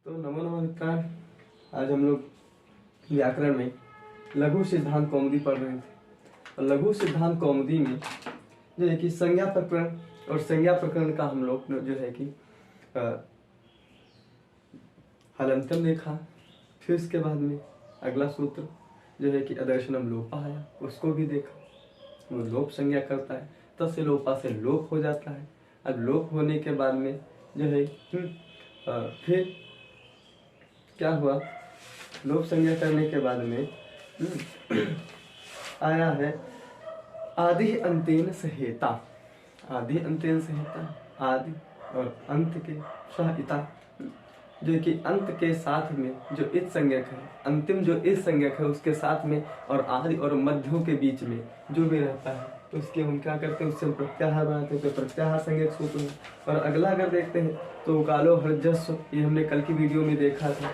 तो नमो नमः मित्रान। आज हम लोग व्याकरण में लघु सिद्धांत कौमुदी पढ़ रहे थे और लघु सिद्धांत कौमुदी में जो है कि संज्ञा प्रकरण और संज्ञा प्रकरण का हम लोग जो है कि हलंतम देखा। फिर उसके बाद में अगला सूत्र जो है कि अदर्शनम लोपा आया, उसको भी देखा। वो लोप संज्ञा करता है, तस्य लोपा से लोप हो जाता है। अब लोप होने के बाद में जो है फिर क्या हुआ, लोप संज्ञा करने के बाद में आया है आदि अंतेन सहेता। आदि अंतेन सहेता, आदि और अंत के सहिता, जो कि अंत के साथ में जो इत संज्ञक है, अंतिम जो इत संज्ञक है उसके साथ में, और आदि और मध्यों के बीच में जो भी रहता है तो उसके हम क्या करते हैं, उससे हम प्रत्याहार बनाते हैं। तो प्रत्याहार संज्ञक सूत्र है। और अगला अगर देखते हैं तो कालो हरजस्व, ये हमने कल की वीडियो में देखा था।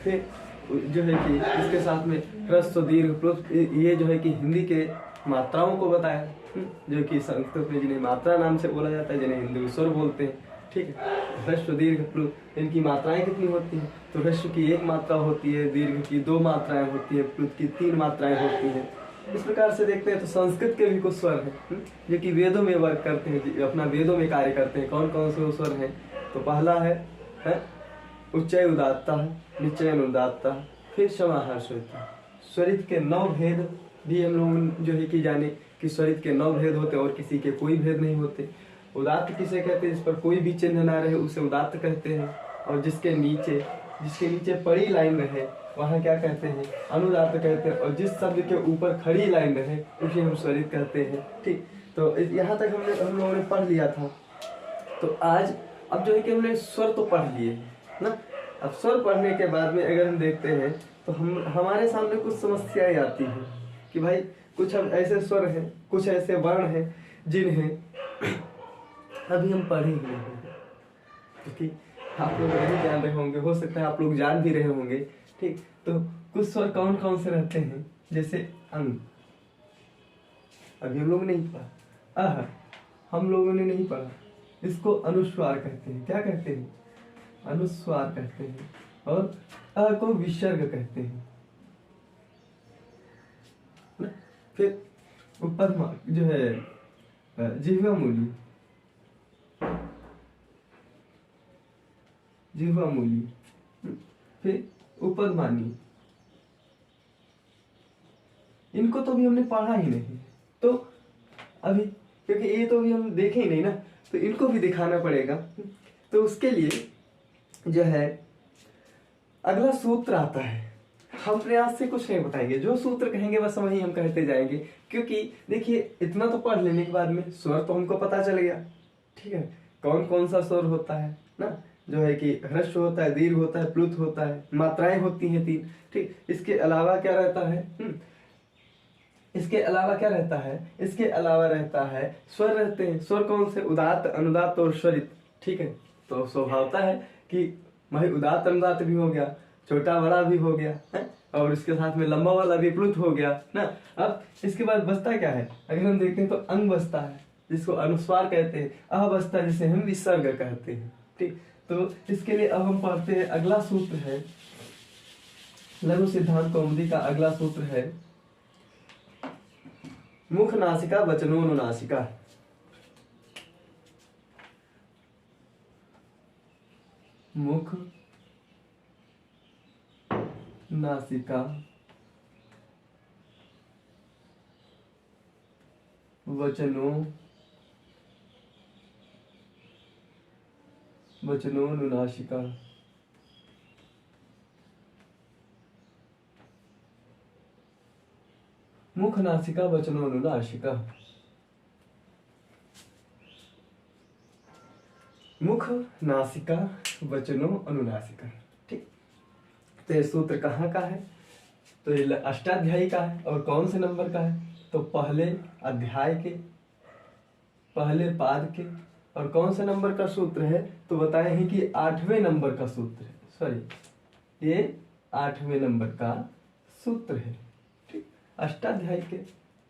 फिर जो है कि इसके साथ में ह्रस्व दीर्घ प्लुत, ये जो है कि हिंदी के मात्राओं को बताया, जो कि संस्कृत में जिन्हें मात्रा नाम से बोला जाता है, जिन्हें हिंदी स्वर बोलते हैं। ठीक है, ह्रस्व दीर्घ प्लुत, इनकी मात्राएं कितनी होती हैं? तो ह्रस्व की एक मात्रा होती है, दीर्घ की 2 मात्राएं होती है, प्लुत की 3 मात्राएं होती हैं। इस प्रकार से देखते हैं तो संस्कृत के भी कुछ स्वर हैं जो कि वेदों में वर्क करते हैं, अपना वेदों में कार्य करते हैं। कौन कौन से स्वर हैं? तो पहला है उच्चय उदात्ता, निश्चय अनुदात्ता, फिर समाहार स्वरित। स्वरित के 9 भेद भी हम लोग जो है कि जाने कि स्वरित के 9 भेद होते और किसी के कोई भेद नहीं होते। उदात्त किसे कहते हैं? जिस पर कोई भी चिन्ह ना रहे उसे उदात्त कहते हैं। और जिसके नीचे पड़ी लाइन रहे वहाँ क्या कहते हैं? अनुदात्त कहते हैं। और जिस शब्द के ऊपर खड़ी लाइन रहे उसे हम स्वरित कहते हैं। ठीक, तो यहाँ तक हम लोगों ने पढ़ लिया था। तो आज अब जो है कि हमने स्वर तो पढ़ लिए ना। अब स्वर पढ़ने के बाद में अगर हम देखते हैं तो हमारे सामने कुछ समस्याएं आती हैं कि भाई कुछ हम ऐसे स्वर हैं, कुछ ऐसे वर्ण हैं जिन्हें अभी हम पढ़े ही नहीं हैं। ठीक, आप लोग नहीं जान रहे होंगे, हो सकता है आप लोग जान भी रहे होंगे। ठीक, तो कुछ स्वर कौन कौन से रहते हैं? जैसे अंग, अभी हम लोग नहीं पढ़ा। हम लोगों ने नहीं पढ़ा, इसको अनुस्वार कहते हैं। क्या कहते हैं? अनुस्वार कहते हैं। और अ को विसर्ग कहते हैं। फिर ऊपर जो है जिह्वा मूली, जिह्वा मूली, फिर उपदमानी, इनको तो भी हमने पढ़ा ही नहीं। तो अभी क्योंकि ये तो भी हम देखे ही नहीं ना, तो इनको भी दिखाना पड़ेगा। तो उसके लिए जो है अगला सूत्र आता है। हम प्रयास से कुछ नहीं बताएंगे, जो सूत्र कहेंगे बस वही हम कहते जाएंगे। क्योंकि देखिए इतना तो पढ़ लेने के बाद में स्वर तो हमको पता चल गया। ठीक है, कौन कौन सा स्वर होता है ना, जो है कि ह्रस्व होता है, दीर्घ होता है, प्लुत होता है, मात्राएं होती हैं 3। ठीक, इसके अलावा क्या रहता है? इसके अलावा क्या रहता है? इसके अलावा रहता है स्वर रहते हैं। स्वर कौन से? उदात्त, अनुदात्त और स्वरित। ठीक है, तो स्वभावता है कि भाई उदात्त अनुदात्त भी हो गया, छोटा बड़ा भी हो गया है, और इसके साथ में लंबा वाला भी प्लुत हो गया ना। अब इसके बाद बचता क्या है? अगर हम देखते हैं तो अंग बचता है, जिसको अनुस्वार कहते हैं। अह बचता है, जिसे हम विसर्ग कहते हैं। ठीक, तो इसके लिए अब हम पढ़ते हैं। अगला सूत्र है लघु सिद्धांत कौमुदी का अगला सूत्र है मुख नासिका वचनोनुनासिका। मुख नासिका वचनोनुनासिका। मुख नासिका वचनोनुनासिका। मुख नासिका वचनो अनुनासिका। ठीक, तो ये सूत्र कहाँ का है? तो ये अष्टाध्यायी का है। और कौन से नंबर का है? तो पहले अध्याय के पहले पाद के। और कौन से नंबर का सूत्र है? तो बताए हैं कि 8वें नंबर का सूत्र है। सॉरी, ये 8वें नंबर का सूत्र है। ठीक, अष्टाध्यायी के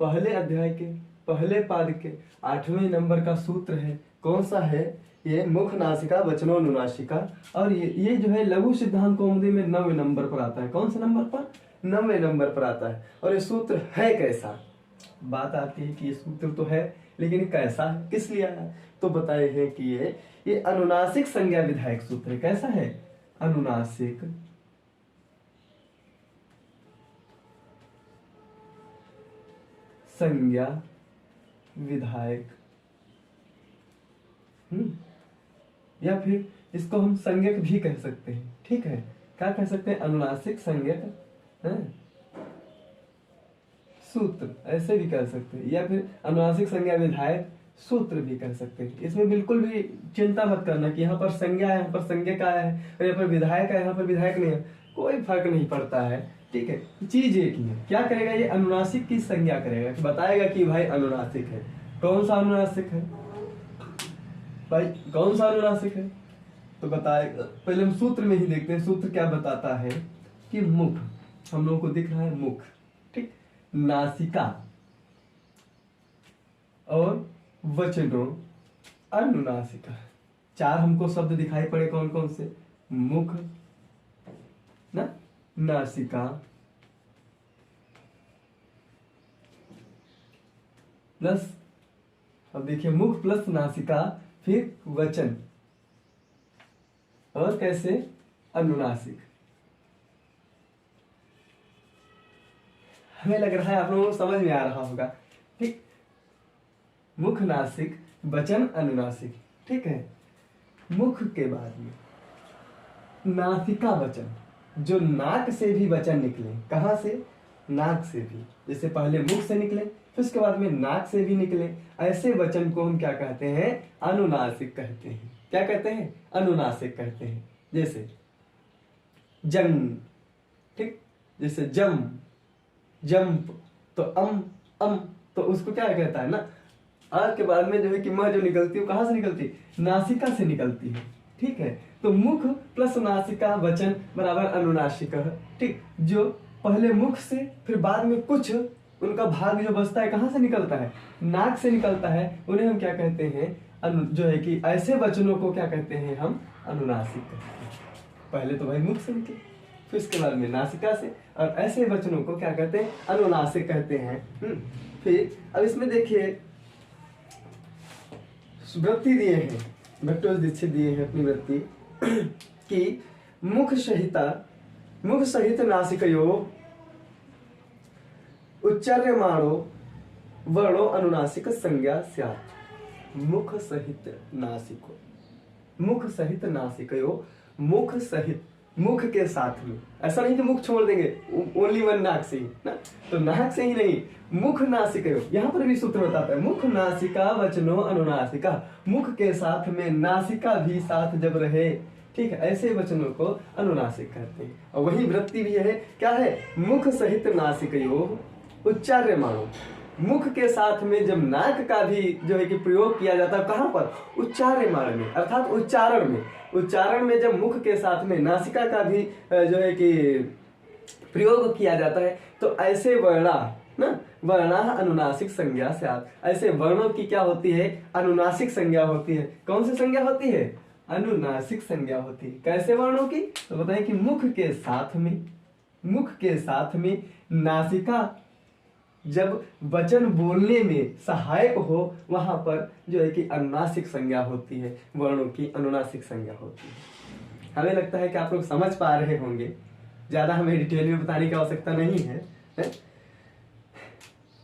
पहले अध्याय के पहले पाद के 8वें नंबर का सूत्र है। कौन सा है? ये मुख नासिका वचनो अनुनासिका, और ये जो है लघु सिद्धांत कौमुदी में 9वें नंबर पर आता है। कौन से नंबर पर? 9वें नंबर पर आता है। और ये सूत्र है कैसा? बात आती है कि ये सूत्र तो है, लेकिन ये कैसा है, किस लिए आया? तो बताए हैं कि ये अनुनासिक संज्ञा विधायक सूत्र है। कैसा है? अनुनासिक संज्ञा विधायक, या फिर इसको हम संज्ञक भी कह सकते हैं। ठीक है, क्या कह सकते हैं? अनुनासिक संज्ञक सूत्र ऐसे भी कह सकते हैं, या फिर अनुनासिक संज्ञा विधायक सूत्र भी कह सकते हैं। इसमें बिल्कुल भी चिंता मत करना कि यहाँ पर संज्ञा है, यहाँ पर संज्ञक आया है, और यहाँ पर विधायक है, यहाँ पर विधायक नहीं है, कोई फर्क नहीं पड़ता है। ठीक है, चीज एक ही है। क्या करेगा ये? अनुनासिक की संज्ञा करेगा, कि बताएगा कि भाई अनुनासिक है। कौन सा अनुनासिक है भाई? कौन सा अनुनासिक है? तो बताएगा। पहले हम सूत्र में ही देखते हैं। सूत्र क्या बताता है कि मुख, हम लोगों को दिख रहा है मुख, ठीक, नासिका और वचनों अनुनासिका। 4 हमको शब्द दिखाई पड़े। कौन कौन से? मुख ना, नासिका प्लस, अब देखिए मुख प्लस नासिका, फिर वचन, और कैसे? अनुनासिक। हमें लग रहा है आप लोगों को समझ में आ रहा होगा। ठीक, मुख नासिक वचन अनुनासिक। ठीक है, मुख के बाद में नासिका वचन, जो नाक से भी वचन निकले। कहां से? नाक से भी। जैसे पहले मुख से निकले, फिर उसके बाद में नाक से भी निकले, ऐसे वचन को हम क्या कहते हैं? अनुनासिक कहते हैं। क्या कहते हैं? अनुनासिक कहते हैं। जैसे जंग, ठीक, जैसे जम, जंप, तो अम, तो उसको क्या कहता है ना, आ के बाद में जो है कि म जो निकलती है, कहां से निकलती है? नासिका से निकलती है। ठीक है, तो मुख प्लस नासिका वचन बराबर अनुनासिक है। ठीक, जो पहले मुख से फिर बाद में कुछ उनका भाग जो बचता है, कहां से निकलता है? नाक से निकलता है। उन्हें हम क्या कहते हैं? जो है कि ऐसे वचनों को क्या कहते हैं? हम अनुनासिक कहते हैं। पहले तो भाई मुख से निकले, फिर इसके बाद में नासिका से, और ऐसे वचनों को क्या कहते हैं? अनुनासिक कहते हैं। फिर अब इसमें देखिए वृत्ति दिए हैं, भट्टोज दीक्षित दिए हैं अपनी वृत्ति कि मुख सहित नासिकयो उच्चार्यमाणो वर्णो अनुनासिक संज्ञा स्यात्। मुख सहित नासिको, मुख सहित नासिकयो, मुख सहित, मुख के साथ में। ऐसा नहीं कि मुख छोड़ देंगे, ओनली वन नाक से ही ना, तो नाक से ही नहीं, मुख नासिकयो। यहाँ पर भी सूत्र बताता है मुख नासिका वचनो अनुनासिका, मुख के साथ में नासिका भी साथ जब रहे, ठीक है, ऐसे वचनों को अनुनासिक कहते हैं। और वही वृत्ति भी है, क्या है? मुख सहित नासिकयो उच्चार्यमाणो, मुख के साथ में जब नाक का भी जो है कि प्रयोग किया जाता है, कहां पर? उच्चार्यमाण में, अर्थात उच्चारण में। उच्चारण में जब मुख के साथ में नासिका का भी जो है कि प्रयोग किया जाता है, तो ऐसे वर्णा ना, वर्णा अनुनासिक संज्ञा स्यात्, ऐसे वर्णों की क्या होती है? अनुनासिक संज्ञा होती है। कौन सी संज्ञा होती है? अनुनासिक संज्ञा होती है। कैसे वर्णों की? तो बताएं कि मुख के साथ में नासिका जब वचन बोलने में सहायक हो, वहां पर जो है कि अनुनासिक संज्ञा होती है, वर्णों की अनुनासिक संज्ञा होती है। हमें लगता है कि आप लोग समझ पा रहे होंगे, ज्यादा हमें डिटेल में बताने की आवश्यकता नहीं है।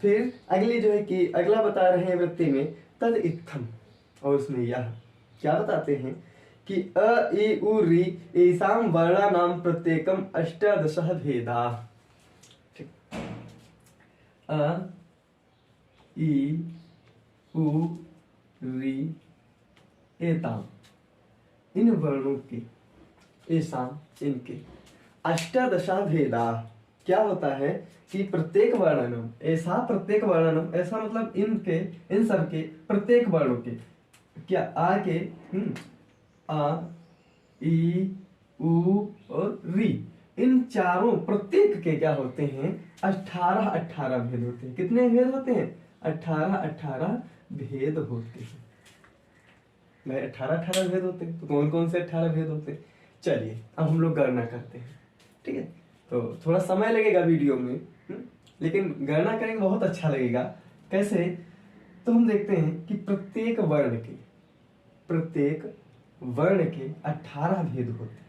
फिर अगली जो है कि अगला बता रहे हैं वृत्ति में तद इत्थम, और उसमें यह क्या बताते हैं कि अ इ उ रि एषां वर्णानां प्रत्येकम 18 भेदा। अ इ उ रि एताम, इन वर्णों के, एषां इनके, 18 भेदा। क्या होता है कि प्रत्येक वर्णनम, ऐसा प्रत्येक वर्णनम, ऐसा मतलब इनके, इन सब के प्रत्येक वर्णों के, क्या आ के आ ई उ और री, इन चारों प्रत्येक के क्या होते हैं? 18 भेद होते हैं। कितने भेद होते हैं? 18 भेद होते हैं। भाई 18 भेद होते हैं, तो कौन कौन से 18 भेद होते हैं? चलिए अब हम लोग गणना करते हैं, ठीक है। तो थोड़ा समय लगेगा वीडियो में, लेकिन गणना करेंगे बहुत अच्छा लगेगा। कैसे? तो हम देखते हैं कि प्रत्येक वर्ण के 18 भेद होते हैं।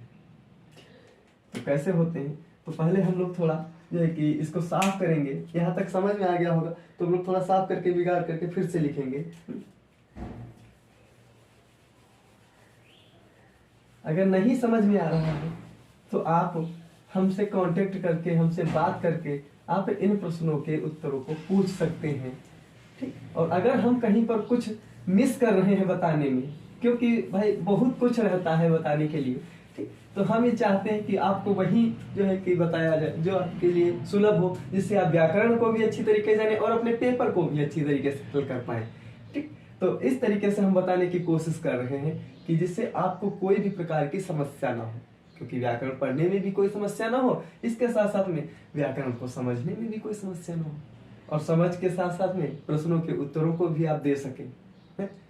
तो कैसे होते हैं? तो पहले हम लोग थोड़ा जो है कि इसको साफ करेंगे। यहाँ तक समझ में आ गया होगा, तो हम लोग थोड़ा साफ करके बिगाड़ करके फिर से लिखेंगे। अगर नहीं समझ में आ रहा है तो आप हमसे कांटेक्ट करके, हमसे बात करके आप इन प्रश्नों के उत्तरों को पूछ सकते हैं, ठीक। और अगर हम कहीं पर कुछ मिस कर रहे हैं बताने में, क्योंकि भाई बहुत कुछ रहता है बताने के लिए, ठीक, तो हम ये चाहते हैं कि आपको वही जो है कि बताया जाए जो आपके लिए सुलभ हो, जिससे आप व्याकरण को भी अच्छी तरीके से जाने और अपने पेपर को भी अच्छी तरीके से हल कर पाए, ठीक। तो इस तरीके से हम बताने की कोशिश कर रहे हैं कि जिससे आपको कोई भी प्रकार की समस्या ना हो, क्योंकि व्याकरण पढ़ने में भी कोई समस्या ना हो, इसके साथ साथ में व्याकरण को समझने में भी कोई समस्या ना हो, और समझ के साथ साथ में प्रश्नों के उत्तरों को भी आप दे सकें।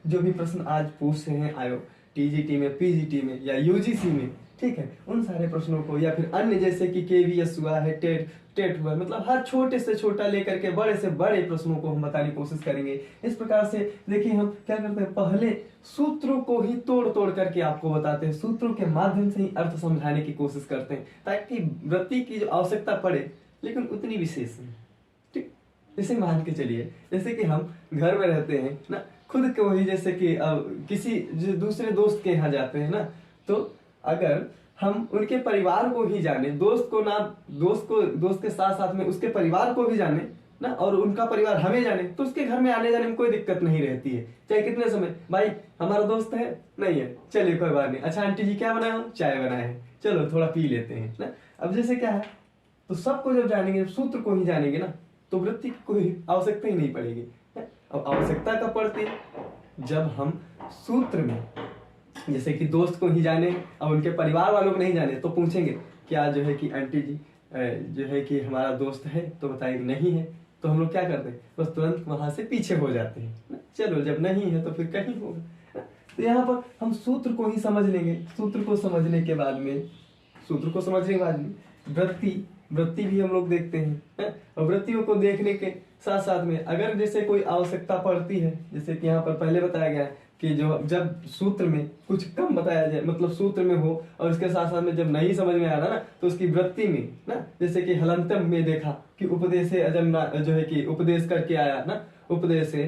जो भी प्रश्न आज पूछ रहे हैं आयो टीजीटी में, पीजीटी में या यूजीसी में, ठीक है, उन सारे प्रश्नों को, या फिर अन्य जैसे कि केवीएस हुआ है, टेट हुआ, मतलब हर छोटे से छोटा लेकर के बड़े से बड़े प्रश्नों को हम बताने की कोशिश करेंगे। इस प्रकार से देखिए हम क्या करते हैं, पहले सूत्रों को ही तोड़ तोड़ करके आपको बताते हैं, सूत्रों के माध्यम से ही अर्थ समझाने की कोशिश करते हैं, ताकि वृत्ति की जो आवश्यकता पड़े लेकिन उतनी विशेष नहीं, ठीक। जैसे मान के चलिए, जैसे कि हम घर में रहते हैं ना, खुद को ही जैसे कि किसी दूसरे दोस्त के यहाँ जाते हैं ना, तो अगर हम उनके परिवार को ही जाने, दोस्त दोस्त के साथ साथ में उसके परिवार को भी जाने ना, और उनका परिवार हमें जाने, तो उसके घर में आने जाने में कोई दिक्कत नहीं रहती है। चाहे कितने समय, भाई हमारा दोस्त है नहीं है, चलिए कोई बात नहीं, अच्छा आंटी जी क्या बनाए हो? चाय बनाए हैं, चलो थोड़ा पी लेते हैं ना। अब जैसे क्या है, तो सबको जब जानेंगे, सूत्र को ही जानेंगे ना, तो वृत्ति की कोई आवश्यकता ही नहीं पड़ेगी। अब आवश्यकता कब पड़ती है? जब हम सूत्र में जैसे कि दोस्त को ही जाने और उनके परिवार वालों को नहीं जाने, तो पूछेंगे क्या जो है कि आंटी जी जो है कि हमारा दोस्त है, तो बताएंगे नहीं है, तो हम लोग क्या करते हैं, बस तुरंत वहां से पीछे हो जाते हैं, चलो जब नहीं है तो फिर कहीं होगा। तो यहाँ पर हम सूत्र को ही समझ लेंगे। सूत्र को समझने के बाद में वृत्ति भी हम लोग देखते हैं, और वृत्तियों को देखने के साथ साथ में अगर जैसे कोई आवश्यकता पड़ती है, जैसे कि यहाँ पर पहले बताया गया है कि जो जब सूत्र में कुछ कम बताया जाए, मतलब सूत्र में हो और इसके साथ साथ में जब नहीं समझ में आ रहा ना, तो उसकी वृत्ति में ना, जैसे कि हलंतम में देखा कि उपदेशे अजन्मा जो है कि उपदेश करके आया ना, उपदेशे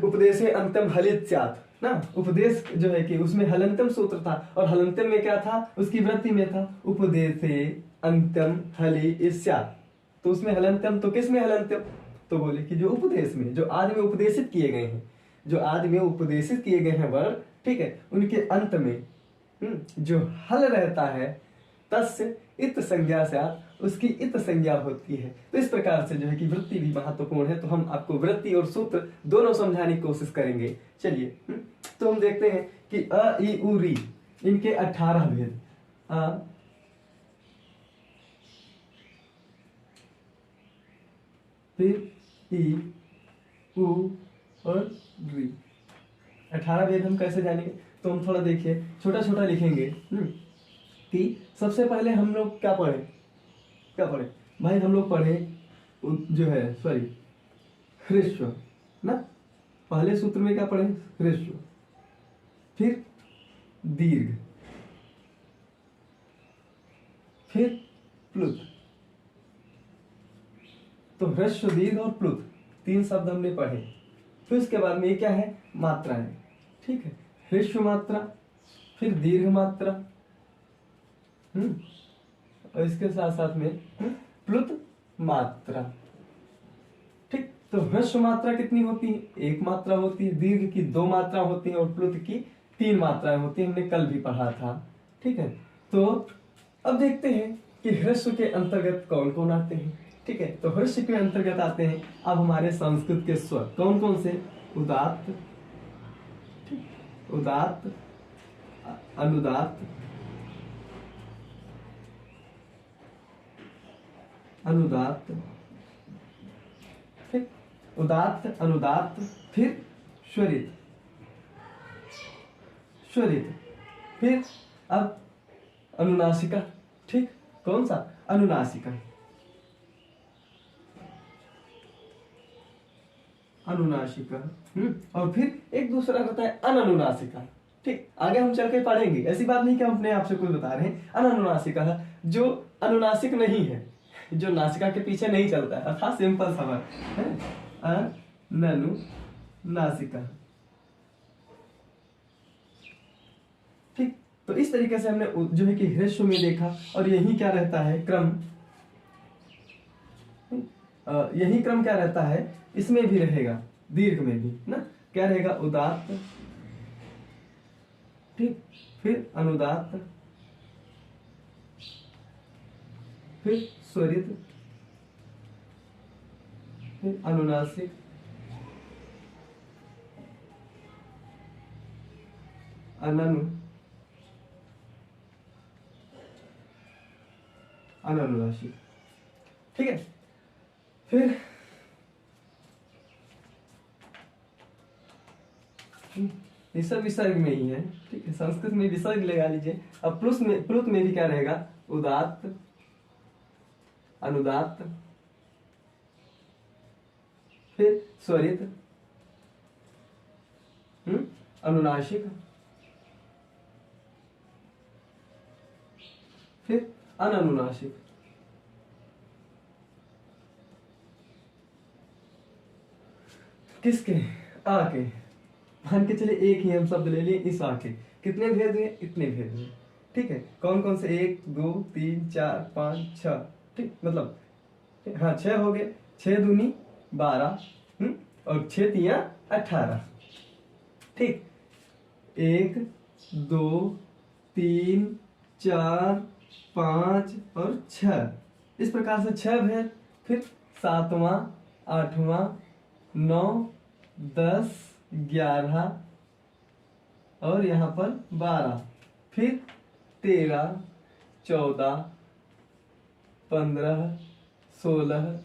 उपदेशे अंतम हलित स्यात् ना, उपदेश जो है कि उसमें हलंतम सूत्र था, और हलंतम में क्या था, उसकी वृत्ति में था उपदेशे अंतम हलि स्यात्। तो उसमें हलंतम, तो किस में हलंतम? तो बोले कि जो उपदेश में, जो आदि में उपदेशित किए गए हैं, जो आदि में उपदेशित किए गए हैं वर्ण, ठीक है, उनके अंत में जो हल रहता है, तस्य इत संज्ञा से उसकी इत संज्ञा होती है। तो इस प्रकार से जो है कि वृत्ति भी महत्वपूर्ण है। तो हम आपको वृत्ति और सूत्र दोनों समझाने की कोशिश करेंगे। चलिए तो हम देखते हैं कि अ इ उ री इनके 18 भेद। अ फिर ई उ और री, 18 भेद हम कैसे जानेंगे? तो हम थोड़ा देखिए, छोटा छोटा लिखेंगे कि सबसे पहले हम लोग क्या पढ़े भाई, हम लोग पढ़े जो है ह्रस्व ना। पहले सूत्र में क्या पढ़े? ह्रस्व, फिर दीर्घ, फिर प्लुत। तो ह्रस्व, दीर्घ और प्लुत 3 शब्द हमने पढ़े। फिर उसके बाद में ये क्या है? मात्रा है, ठीक है। ह्रस्व मात्रा, फिर दीर्घ मात्रा, और इसके साथ साथ में प्लुत मात्रा, ठीक। तो ह्रस्व मात्रा कितनी होती है? 1 मात्रा होती है, दीर्घ की 2 मात्रा होती है, और प्लुत की 3 मात्राएं होती है, हमने कल भी पढ़ा था, ठीक है। तो अब देखते हैं कि ह्रस्व के अंतर्गत कौन कौन आते हैं, ठीक है। तो ह्रस्व के अंतर्गत आते हैं अब हमारे संस्कृत के स्वर कौन कौन से? उदात्त, उदात्त, अनुदात्त, अनुदात्त, ठीक, उदात्त, अनुदात्त, फिर स्वरित, स्वरित, फिर अब अनुनासिका। ठीक, कौन सा? अनुनासिका, अनुनासिका। और फिर एक दूसरा रहता है अननुनासिका। ठीक, आगे हम चल के पढ़ेंगे, ऐसी बात नहीं कि हम अपने आप से कुछ बता रहे हैं। अननुनासिका जो अनुनासिक नहीं है, जो नासिका के पीछे नहीं चलता है, अर्थात सिंपल सा वर्ड है अननुनासिका। ठीक, तो इस तरीके से हमने जो है कि ह्रस्व में देखा, और यही क्या रहता है क्रम, यही क्रम क्या रहता है, इसमें भी रहेगा, दीर्घ में भी ना, क्या रहेगा? उदात्त, ठीक, फिर अनुदात्त, फिर स्वरित, फिर अनुनासिक, अननुनासिक। ठीक है, फिर ये सब विसर्ग में ही है। ठीक है, संस्कृत में विसर्ग लगा लीजिए। अब प्लुत में भी क्या रहेगा? उदात्त, अनुदात्त, फिर स्वरित, अनुनासिक, फिर अननुनासिक। किसके? आ के। मान के चले एक ही हम शब्द ले लिए, इस आ के। कितने भेद हुए? इतने भेद हुए। ठीक है, कौन कौन से? 1 2 3 4 5 6। ठीक, मतलब हाँ 6 हो गए। 6 दूनी 12, और 6 तिया 18। ठीक, 1 2 3 4 5 और 6, इस प्रकार से 6 भेद। फिर 7वां, 8वां, 9 10 11 और यहाँ पर 12, फिर 13 14 15 16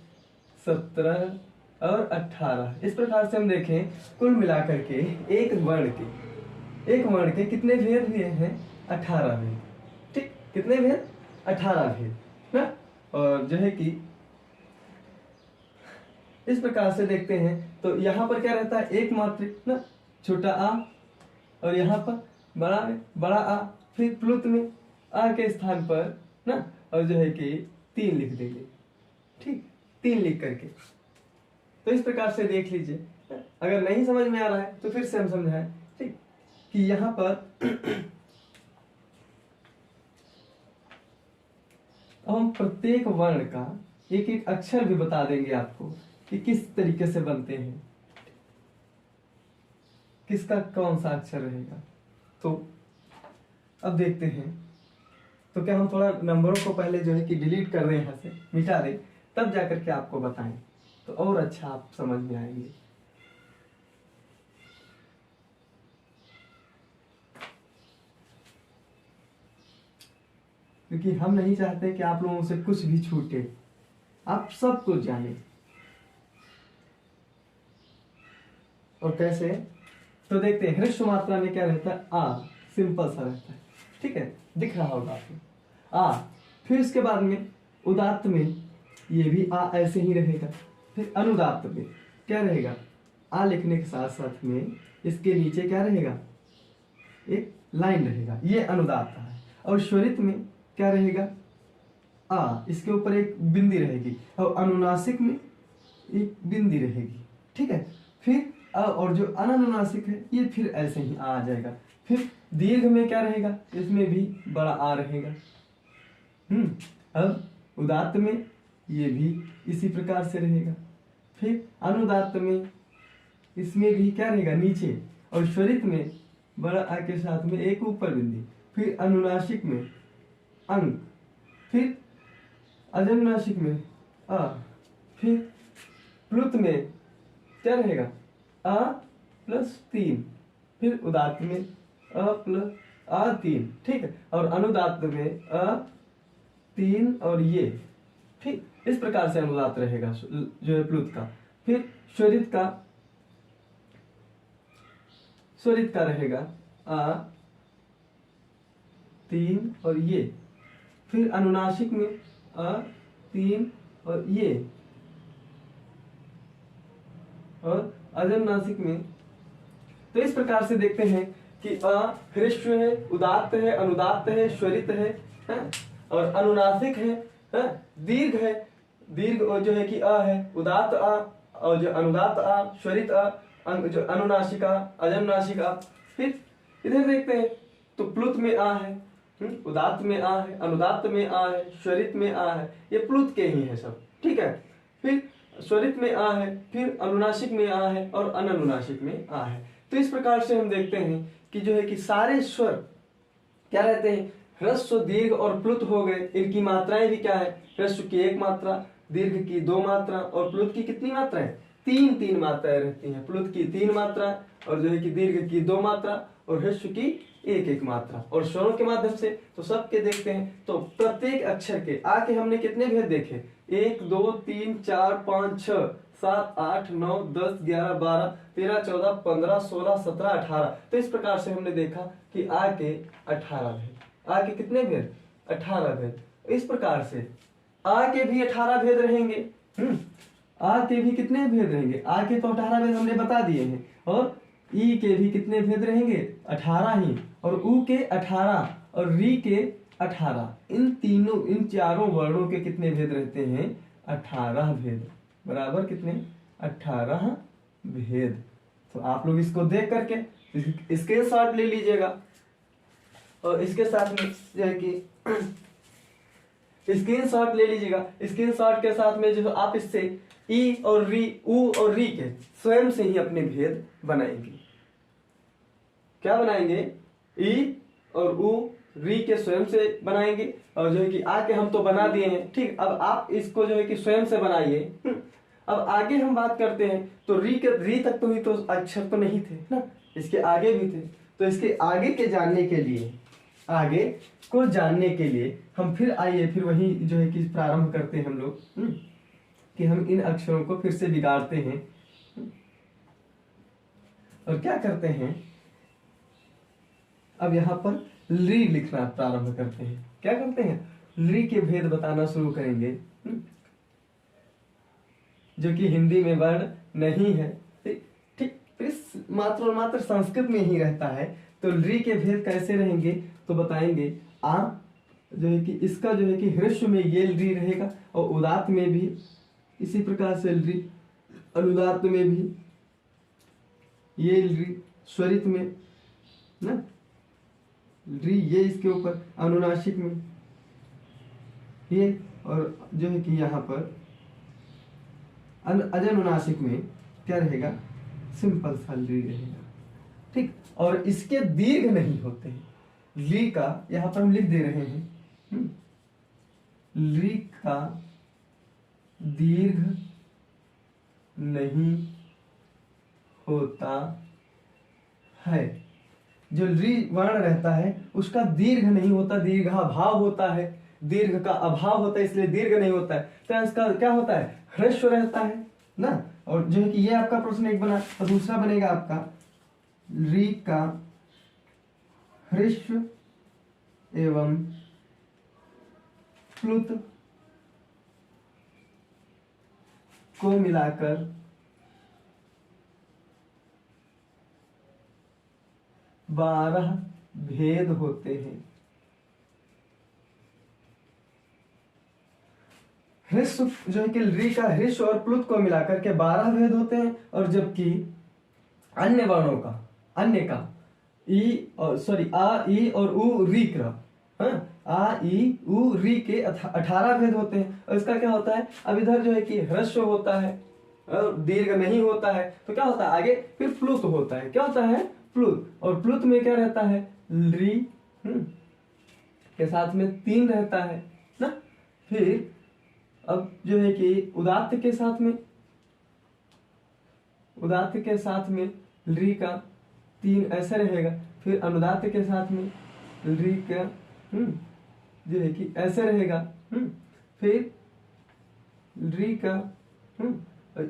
17 और 18। इस प्रकार से हम देखें कुल मिलाकर के एक वर्ण के कितने भेद हुए हैं? 18 भेद। ठीक, कितने भेद? 18 भेद ना। और जो है कि इस प्रकार से देखते हैं तो यहाँ पर क्या रहता है? एक मात्रिक ना, छोटा आ, और यहाँ पर बड़ा आ, फिर प्लुत में आ के स्थान पर ना, और जो है कि 3 लिख देंगे। ठीक, 3 लिख करके। तो इस प्रकार से देख लीजिए, अगर नहीं समझ में आ रहा है तो फिर से हम समझाएं। ठीक, कि यहाँ पर हम प्रत्येक वर्ण का एक एक अक्षर भी बता देंगे आपको कि किस तरीके से बनते हैं, किसका कौन सा अक्षर रहेगा। तो अब देखते हैं, तो क्या हम थोड़ा नंबरों को पहले जो है कि डिलीट कर दें, यहाँ से मिटा दें, तब जाकर के आपको बताएं, तो और अच्छा आप समझ में आएंगे। क्योंकि हम नहीं चाहते कि आप लोगों से कुछ भी छूटे, आप सब कुछ जाने। और कैसे? तो देखते हैं, ह्रस्व मात्रा में क्या रहता है? आ, सिंपल सा रहता है। ठीक है, दिख रहा होगा आपको आ। फिर उसके बाद में उदात्त में ये भी आ ऐसे ही रहेगा। फिर अनुदात्त में क्या रहेगा? आ लिखने के साथ साथ में इसके नीचे क्या रहेगा? एक लाइन रहेगा, ये अनुदात्त है। और स्वरित में क्या रहेगा? आ, इसके ऊपर एक बिंदी रहेगी, और अनुनासिक में एक बिंदी रहेगी। ठीक है, फिर और जो अननुनासिक है ये फिर ऐसे ही आ जाएगा। फिर दीर्घ में क्या रहेगा? इसमें भी बड़ा आ रहेगा। अब उदात्त में ये भी इसी प्रकार से रहेगा। फिर अनुदात्त में इसमें भी क्या रहेगा? नीचे। और स्वरित में बड़ा आ के साथ में एक ऊपर बिंदी। फिर अनुनासिक में अंक, फिर अजनुनासिक में आ, फिर प्लुत में क्या रहेगा? आ प्लस 3, फिर उदात्त में अ प्लस आ 3। ठीक है, और अनुदात्त में अ 3 और ये। ठीक, इस प्रकार से अनुदात्त रहेगा जो है प्लुत का। फिर स्वरित का रहेगा आ 3 और ये, फिर अनुनासिक में अ 3 और ये, और अजनुनासिक में। तो इस प्रकार से देखते हैं कि अ ह्रस्व है, उदात्त है, अनुदात्त है, स्वरित है और अनुनासिक है, दीर्घ है, दीर्घ और जो है कि अ है, उदात्त अ और जो अनुदात्त अ, स्वरित अ, जो अनुनासिक अ, अजनुनासिक अ। फिर इधर देखते हैं तो प्लुत में आ है, उदात्त में आ है, अनुदात्त में आ है, स्वरित में आ है, ये प्लुत के ही है सब, ठीक है। फिर स्वरित में आ है, फिर अनुनासिक में आ है और अननुनासिक में आ है। तो इस प्रकार से हम देखते हैं कि जो है कि सारे स्वर क्या रहते हैं, ह्रस्व, दीर्घ और प्लुत हो गए। इनकी मात्राएं भी क्या है, ह्रस्व की 1 मात्रा, दीर्घ की 2 मात्रा और प्लुत की कितनी मात्राएं, 3 मात्राएं रहती हैं। प्लुत की 3 मात्रा और जो है कि दीर्घ की 2 मात्रा और ह्रस्व की 1 मात्रा। और स्वरों के माध्यम से तो सबके देखते हैं, तो प्रत्येक अक्षर के आके हमने कितने भेद देखे, 1 2 3 4 5 6 7 8 9 10 11 12 13 14 15 16 17 18। तो इस प्रकार से हमने देखा कि आ के 18 भेद। आ के कितने भेद, 18 भेद। इस प्रकार से आ के भी 18 भेद रहेंगे। आ के भी कितने भेद रहेंगे, आ के तो 18 भेद हमने बता दिए हैं। और ई के भी कितने भेद रहेंगे, 18 ही। और उ के 18 और री के 18। इन तीनों, इन चारों वर्णों के कितने भेद रहते हैं, 18 भेद। बराबर कितने, 18 भेद। तो आप लोग इसको देख करके स्क्रीनशॉट ले लीजिएगा और इसके साथ में जो है कि स्क्रीनशॉट ले लीजिएगा। स्क्रीनशॉट के साथ में जो आप इससे ई और री, उ और री के स्वयं से ही अपने भेद बनाएंगे। क्या बनाएंगे, ई और उ, री के स्वयं से बनाएंगे। और जो है कि आ के हम तो बना दिए हैं, ठीक। अब आप इसको जो है कि स्वयं से बनाइए। अब आगे हम बात करते हैं तो री तक तो ही तो अक्षर तो नहीं थे ना, इसके आगे भी थे। तो इसके आगे के जानने के लिए, आगे को जानने के लिए हम फिर आइए, फिर वही जो है कि प्रारंभ करते हैं हम लोग, कि हम इन अक्षरों को फिर से बिगाड़ते हैं और क्या करते हैं, अब यहाँ पर ली लिखना प्रारंभ करते हैं। क्या करते हैं, ली के भेद बताना शुरू करेंगे, जो कि हिंदी में वर्ण नहीं है, ठीक। इस मात्र और मात्र संस्कृत में ही रहता है। तो ली के भेद कैसे रहेंगे, तो बताएंगे। आ जो है कि इसका जो है कि ह्रस्व में ये ली रहेगा और उदात्त में भी इसी प्रकार से ली, अनुदात्त में भी ये ली, स्वरित में ना ली, ये इसके ऊपर अनुनासिक में ये, और जो है कि यहाँ पर अजनुनासिक में क्या रहेगा, सिंपल सा ली रहेगा, ठीक। और इसके दीर्घ नहीं होते हैं। ली का यहाँ पर हम लिख दे रहे हैं, ली का दीर्घ नहीं होता है। जो ली वर्ण रहता है उसका दीर्घ नहीं होता, दीर्घाभाव होता है, दीर्घ का अभाव होता है, इसलिए दीर्घ नहीं होता है। तो इसका क्या होता है, ह्रस्व रहता है ना। और जो है कि ये आपका प्रश्न एक बना, और दूसरा बनेगा आपका री का ह्रस्व एवं प्लुत को मिलाकर 12 भेद होते हैं। ह्रस्व जो है कि री का ह्रस्व और प्लुत को मिलाकर के 12 भेद होते हैं। और जबकि अन्य वर्णों का, अन्य का ई और सॉरी आ, ई और उ, री का, आ, ई, उ, री के 18 भेद होते हैं। और इसका क्या होता है, अब इधर जो है कि ह्रस्व होता है, दीर्घ नहीं होता है, तो क्या होता है आगे फिर प्लुत होता है। क्या होता है, प्लुत। और प्लुत में क्या रहता है, री के साथ में 3 रहता है ना। फिर अब जो है कि उदात्त के साथ में, उदात्त के साथ में री का 3 ऐसे रहेगा। फिर अनुदात्त के साथ में री का जो है कि ऐसे रहेगा। फिर री का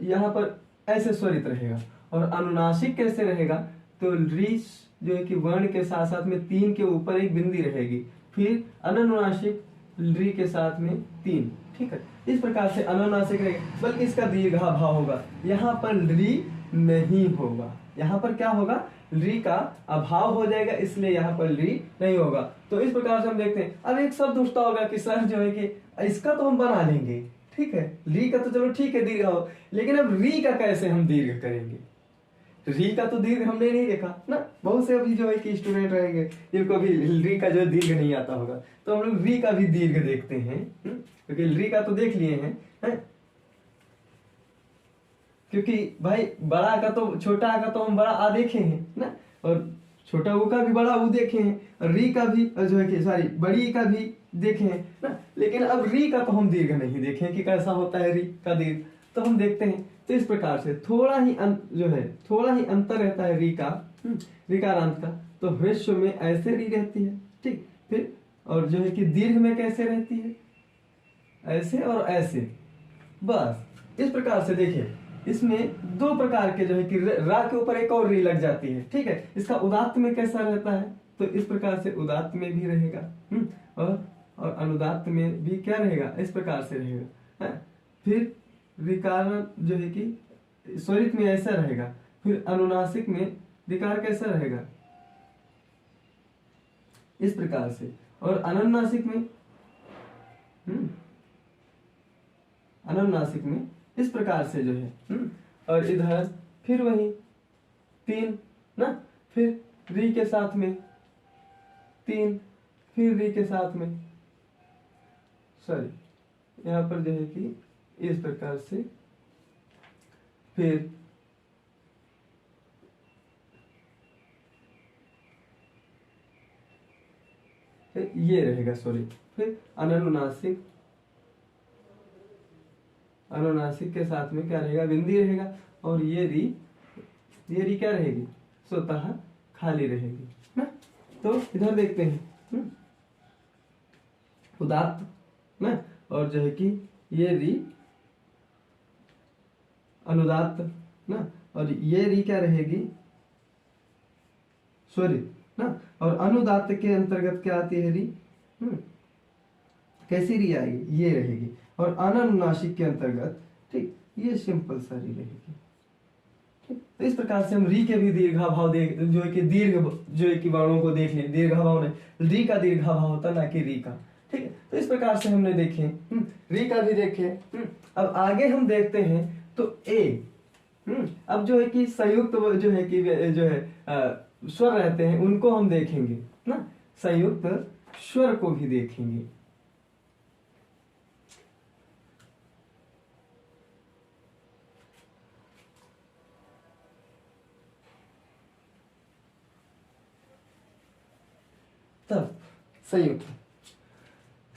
यहाँ पर ऐसे स्वरित रहेगा। और अनुनासिक कैसे रहेगा, तो री जो है कि वर्ण के साथ साथ में 3 के ऊपर एक बिंदी रहेगी, फिर अनुनासिक री के साथ में 3, ठीक है। इस प्रकार से अनुनासिक रहेगा, बल्कि इसका दीर्घाभाव होगा। यहाँ पर री नहीं होगा, यहाँ पर क्या होगा, री का अभाव हो जाएगा, इसलिए यहाँ पर री नहीं होगा। तो इस प्रकार से हम देखते हैं। अब एक शब्द उठता होगा कि सर जो है कि इसका तो हम बना लेंगे, ठीक है, री का तो चलो ठीक है दीर्घ हो, लेकिन अब री का कैसे हम दीर्घ करेंगे। री का तो दीर्घ हमने नहीं देखा ना, बहुत से अभी जो है कि स्टूडेंट रहेंगे जिनको भी री का जो दीर्घ नहीं आता होगा, तो हम लोग री का भी दीर्घ देखते हैं, क्योंकि री का तो देख लिए हैं, क्योंकि भाई बड़ा का तो छोटा का तो हम बड़ा आ देखे हैं ना, और छोटा ऊ का भी बड़ा ऊ देखे हैं, और री का भी जो है कि सॉरी बड़ी का भी देखे हैं ना, लेकिन अब री का तो हम दीर्घ नहीं देखे कि कैसा होता है री का दीर्घ, तो हम देखते हैं। तो इस प्रकार से थोड़ा ही अंतर रहता है री का, ऋकारांत का। तो ह्रस्व में ऐसे री रहती है, ठीक, फिर और जो है कि दीर्घ में कैसे रहती है, ऐसे और ऐसे, बस इस प्रकार से। देखिए इसमें 2 प्रकार के जो है कि रा के ऊपर एक और री लग जाती है, ठीक है। इसका उदात्त में कैसा रहता है, तो इस प्रकार से उदात्त में भी रहेगा, और अनुदात्त में भी क्या रहेगा, इस प्रकार से रहेगा, है? फिर विकार जो है कि स्वरित में ऐसा रहेगा, फिर अनुनासिक में विकार कैसा रहेगा, इस प्रकार से, और अनुनासिक में इस प्रकार से जो है, और इधर फिर वही 3 ना, फिर री के साथ में 3, फिर री के साथ में, सॉरी यहाँ पर जो है कि इस प्रकार से, फिर ये रहेगा, सॉरी, फिर अनुनासिक के साथ में क्या रहेगा, बिंदी रहेगा, और ये री क्या रहेगी, स्वतः खाली रहेगी ना। तो इधर देखते हैं, उदात्त ना, और जो है कि ये री अनुदात्त ना, और ये री क्या रहेगी, स्वरित ना, और अनुदात्त के अंतर्गत क्या आती है री, कैसी री आएगी, ये रहेगी, और अनुनासिक के अंतर्गत, ठीक, ये सिंपल सा री रहेगी, ठीक। तो इस प्रकार से हम री के भी दीर्घाभाव देख, जो है कि दीर्घ जो है कि वर्णों को देख लें, दीर्घाभाव नहीं, री का दीर्घाभाव होता ना कि री का, ठीक है। तो इस प्रकार से हमने देखे, री का भी देखे। अब आगे हम देखते हैं तो ए, अब जो है कि संयुक्त जो है कि जो है स्वर रहते हैं, उनको हम देखेंगे ना, संयुक्त स्वर को भी देखेंगे। तब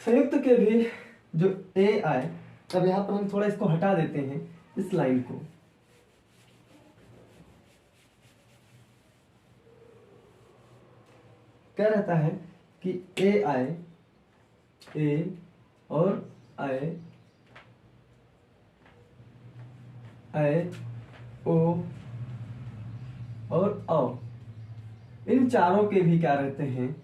संयुक्त के भी जो ए आए, अब यहां पर हम थोड़ा इसको हटा देते हैं, इस लाइन को, क्या रहता है कि ए आए, ए और आए, आए, ओ और औ, इन चारों के भी क्या रहते हैं,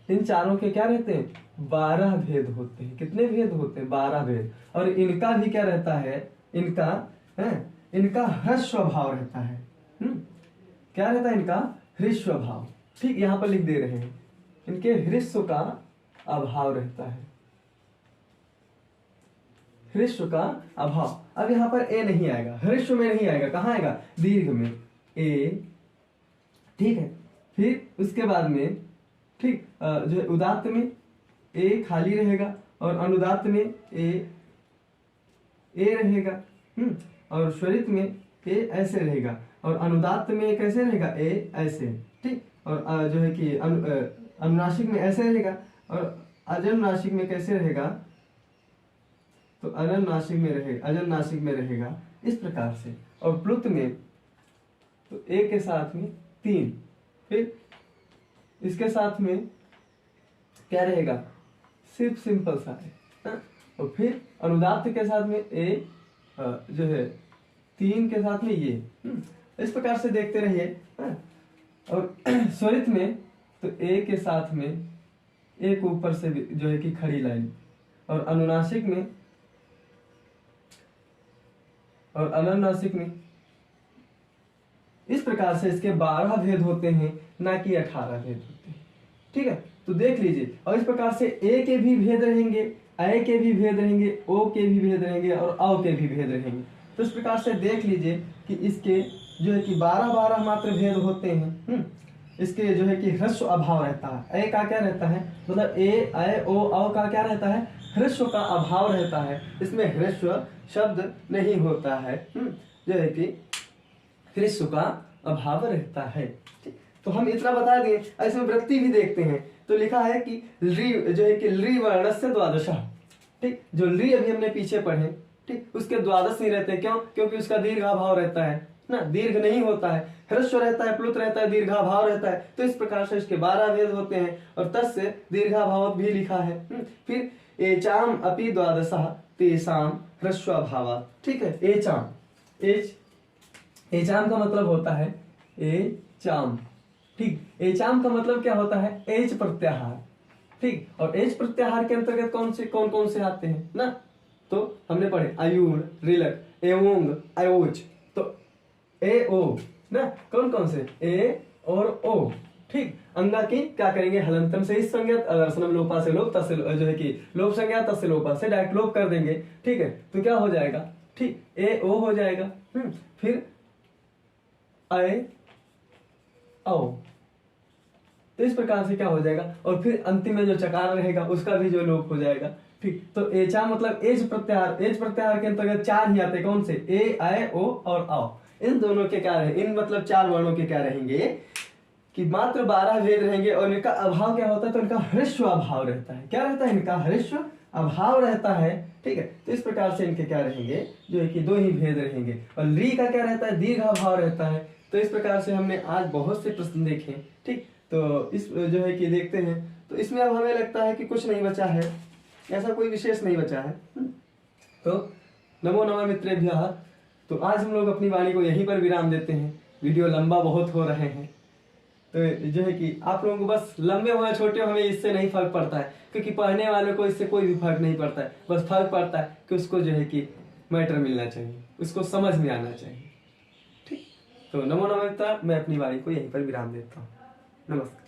इन चारों के क्या रहते हैं, 12 भेद होते हैं। कितने भेद होते हैं, 12 भेद। और इनका भी क्या रहता है, इनका ह्रस्व भाव रहता है। क्या रहता है, इनका ह्रस्व भाव, ठीक, यहां पर लिख दे रहे हैं, इनके ह्रस्व का अभाव रहता है, ह्रस्व का अभाव। अब यहां पर ए नहीं आएगा, ह्रस्व में नहीं आएगा, कहां आएगा, दीर्घ में, ए, ठीक है। फिर उसके बाद में, ठीक, जो है उदात्त में ए खाली रहेगा, और अनुदात्त में ए रहेगा, और स्वरित में ए ऐसे रहेगा, और अनुदात्त में कैसे रहेगा, ए ऐसे, ठीक, और जो है कि अनुनासिक में ऐसे रहेगा, और अजनुनासिक में कैसे रहेगा, तो अजनुनासिक में रहेगा इस प्रकार से। और प्लुत में तो ए के साथ में 3, फिर इसके साथ में क्या रहेगा, सिर्फ सिंपल सा है, और फिर अनुदात्त के साथ में ए जो है 3 के साथ में ये। इस प्रकार से देखते रहिए। और स्वरित में तो ए के साथ में एक ऊपर से जो है कि खड़ी लाइन, और अनुनासिक में इस प्रकार से इसके 12 भेद होते हैं, ना कि 18 भेद होते हैं। ठीक है, तो देख लीजिए। और इस प्रकार से ए के भी भेद रहेंगे, ए के भी भेद रहेंगे, ओ के भी भेद रहेंगे और औ के भी भेद रहेंगे। तो इस प्रकार से देख लीजिए कि इसके जो है कि 12 मात्र भेद होते हैं। इसके जो है कि ह्रस्व अभाव रहता है। ए का क्या रहता है, मतलब ए ओ औ का क्या रहता है, ह्रस्व का अभाव रहता है। इसमें ह्रस्व शब्द नहीं होता है, जो है कि ह्रस्व का अभाव रहता है। तो हम इतना बता दें। इसमें वृत्ति भी देखते हैं तो लिखा है कि ली जो है कि ली वर्णस्य द्वादश। ठीक, जो ली अभी हमने पीछे पढ़े, ठीक, उसके द्वादश नहीं रहते। क्यों? क्योंकि उसका दीर्घाभाव रहता है ना, दीर्घ नहीं होता है, ह्रस्व रहता है, प्लुत रहता है, दीर्घाभाव रहता है। तो इस प्रकार से इसके 12 भेद होते हैं और तस्य दीर्घाभाव भी लिखा है। फिर एचाम अपि द्वादशः तेषां ह्रस्वाभावात्। ठीक है, एचाम, एचाम का मतलब होता है एचाम। ठीक, एचाम का मतलब क्या होता है, एच प्रत्याहार। ठीक, और एच प्रत्याहार के अंतर्गत कौन कौन से आते हैं ना, तो हमने पढ़े अयूण, ऋलक, एवोंग, अयोच। तो ए ओ ना, कौन कौन से, ए और ओ। ठीक, अंगा की क्या करेंगे, हलंतम से इस संज्ञा, दर्शनम लोपा से लोप, तस्य जो है कि लोप संज्ञा, तस्य लोपा से डायरेक्ट लोप कर देंगे। ठीक है, तो क्या हो जाएगा, ठीक, ए ओ हो जाएगा। फिर ए ओ, तो इस प्रकार से क्या हो जाएगा। और फिर अंतिम में जो चकार रहेगा उसका भी जो लोप हो जाएगा। ठीक, तो एचा मतलब एज प्रत्याहार। एज प्रत्याहार के अंतर्गत 4 ही आते, कौन से, ए आई ओ और आओ। इन दोनों के क्या रहे, इन मतलब 4 वर्णों के क्या रहेंगे कि मात्र 12 भेद रहेंगे। और इनका अभाव क्या होता है, तो इनका ह्रस्व अभाव रहता है। क्या रहता है, इनका ह्रस्व अभाव रहता है। ठीक है, तो इस प्रकार से इनके क्या रहेंगे, जो है कि 2 ही भेद रहेंगे। और ली का क्या रहता है, दीर्घ अभाव रहता है। तो इस प्रकार से हमने आज बहुत से प्रश्न देखे। ठीक, तो इस जो है कि देखते हैं, तो इसमें अब हमें लगता है कि कुछ नहीं बचा है, ऐसा कोई विशेष नहीं बचा है। तो नमो नमः मित्रेभ्यः। तो आज हम लोग अपनी वाणी को यहीं पर विराम देते हैं। वीडियो लंबा बहुत हो रहे हैं, तो जो है कि आप लोगों को बस लंबे हो या छोटे हो, हमें इससे नहीं फर्क पड़ता है, क्योंकि पढ़ने वालों को इससे कोई भी फर्क नहीं पड़ता है। बस फर्क पड़ता है कि उसको जो है कि मैटर मिलना चाहिए, उसको समझ में आना चाहिए। ठीक, तो नमो नमः। मैं अपनी वाणी को यहीं पर विराम देता हूँ। नमस्कार।